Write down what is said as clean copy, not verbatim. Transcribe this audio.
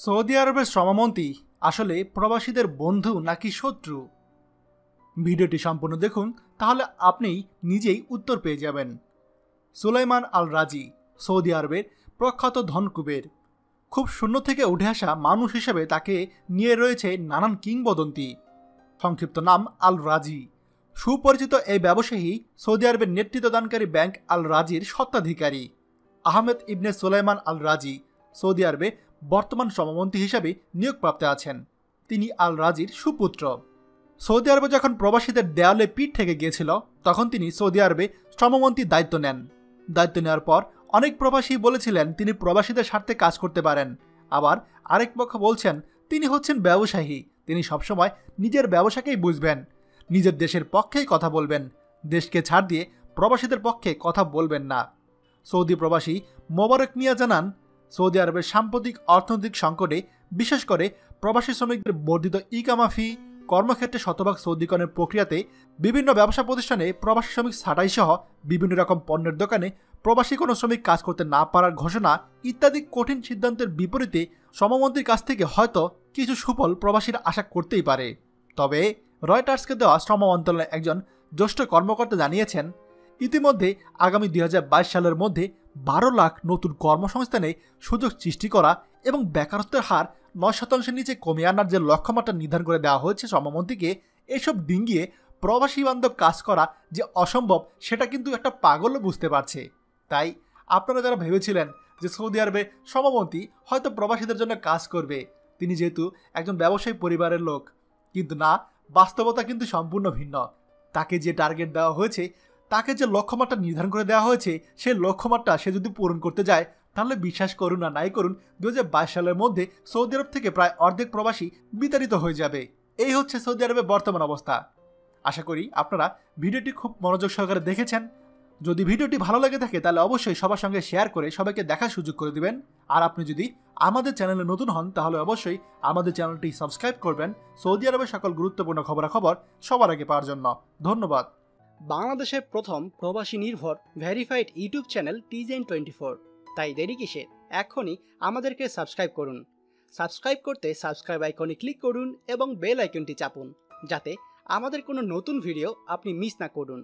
Saudi আরবের শ্রমমন্ত্রী আসলে প্রবাসীদের বন্ধু নাকি শত্রু? ভিডিওটি সম্পূর্ণ দেখুন, তাহলে আপনি নিজেই উত্তর পেয়ে যাবেন। সুলাইমান আল রাজি সৌদি আরবের প্রখ্যাত ধনকুবের। খুব শূন্য থেকে উঠে আসা মানুষ হিসেবে তাকে নিয়ে রয়েছে নানান কিংবদন্তি। সংক্ষিপ্ত নাম আল রাজি। সুপরিচিত এই ব্যবসায়ী সৌদি আরবের নেতৃত্বদানকারী ব্যাংক আল রাজির স্বত্বাধিকারী। আহমেদ ইবনে সুলাইমান আল রাজি সৌদি আরবে বর্তমান শ্রমমন্ত্রী হিসাবে নিয়োগপ্রাপ্ত আছেন। তিনি আল রাজির সুপুত্র। সৌদি আরবে যখন প্রবাসীদের দেয়ালে পিঠ থেকে গিয়েছিল, তখন তিনি সৌদি আরবে শ্রমমন্ত্রীর দায়িত্ব নেন। দায়িত্ব নেওয়ার পর অনেক প্রবাসী বলেছিলেন তিনি প্রবাসীদের স্বার্থে কাজ করতে পারেন। আবার আরেক পক্ষ বলছেন তিনি হচ্ছেন ব্যবসায়ী, তিনি সবসময় নিজের ব্যবসাকেই বুঝবেন, নিজের দেশের পক্ষেই কথা বলবেন, দেশকে ছাড় দিয়ে প্রবাসীদের পক্ষে কথা বলবেন না। সৌদি প্রবাসী মোবারক মিয়া জানান, সৌদি আরবের সাম্প্রতিক অর্থনৈতিক সংকটে বিশেষ করে প্রবাসী শ্রমিকদের বর্ধিত ইকামা ফি, কর্মক্ষেত্রে শতভাগ সৌদিকরণের প্রক্রিয়াতে, বিভিন্ন ব্যবসা প্রতিষ্ঠানে প্রবাসী শ্রমিক ছাঁটাই সহ বিভিন্ন রকম পণ্যের দোকানে প্রবাসী কোনো শ্রমিক কাজ করতে না পারার ঘোষণা ইত্যাদি কঠিন সিদ্ধান্তের বিপরীতে শ্রমমন্ত্রীর কাছ থেকে হয়তো কিছু সুফল প্রবাসীরা আশা করতেই পারে। তবে রয়টার্সকে দেওয়া শ্রম মন্ত্রণালয়ের একজন জ্যেষ্ঠ কর্মকর্তা জানিয়েছেন, ইতিমধ্যে আগামী 2022 সালের মধ্যে 12 লাখ নতুন কর্মসংস্থানে সুযোগ সৃষ্টি করা এবং বেকারত্বের হার 9% নিচে কমিয়ে আনার যে লক্ষ্যমাত্রা নির্ধারণ করে দেওয়া হয়েছে শ্রমমন্ত্রীকে, এসব ডিঙ্গিয়ে প্রবাসী বান্ধব কাজ করা যে অসম্ভব সেটা কিন্তু একটা পাগলও বুঝতে পারছে। তাই আপনারা যারা ভেবেছিলেন যে সৌদি আরবে শ্রমমন্ত্রী হয়তো প্রবাসীদের জন্য কাজ করবে, তিনি যেহেতু একজন ব্যবসায়ী পরিবারের লোক, কিন্তু না, বাস্তবতা কিন্তু সম্পূর্ণ ভিন্ন। তাকে যে টার্গেট দেওয়া হয়েছে, তাকে যে লক্ষ্যমাত্রা নির্ধারণ করে দেওয়া হয়েছে, সেই লক্ষ্যমাত্রা সে যদি পূরণ করতে যায়, তাহলে বিশ্বাস করুন আর নাই করুন 2022 সালের মধ্যে সৌদি আরব থেকে প্রায় অর্ধেক প্রবাসী বিতাড়িত হয়ে যাবে। এই হচ্ছে সৌদি আরবের বর্তমান অবস্থা। আশা করি আপনারা ভিডিওটি খুব মনোযোগ সহকারে দেখেছেন। যদি ভিডিওটি ভালো লাগে থাকে তাহলে অবশ্যই সবার সঙ্গে শেয়ার করে সবাইকে দেখার সুযোগ করে দিবেন। আর আপনি যদি আমাদের চ্যানেলে নতুন হন তাহলে অবশ্যই আমাদের চ্যানেলটি সাবস্ক্রাইব করবেন সৌদি আরবের সকল গুরুত্বপূর্ণ খবরাখবর সবার আগে পাওয়ার জন্য। ধন্যবাদ। বাংলাদেশের প্রথম প্রবাসী নির্ভর ভেরিফাইড ইউটিউব চ্যানেল TJN24। তাই দেরি কিসের, এখনই আমাদেরকে সাবস্ক্রাইব করুন। সাবস্ক্রাইব করতে সাবস্ক্রাইব আইকনে ক্লিক করুন এবং বেল আইকনটি চাপুন, যাতে আমাদের কোনো নতুন ভিডিও আপনি মিস না করুন।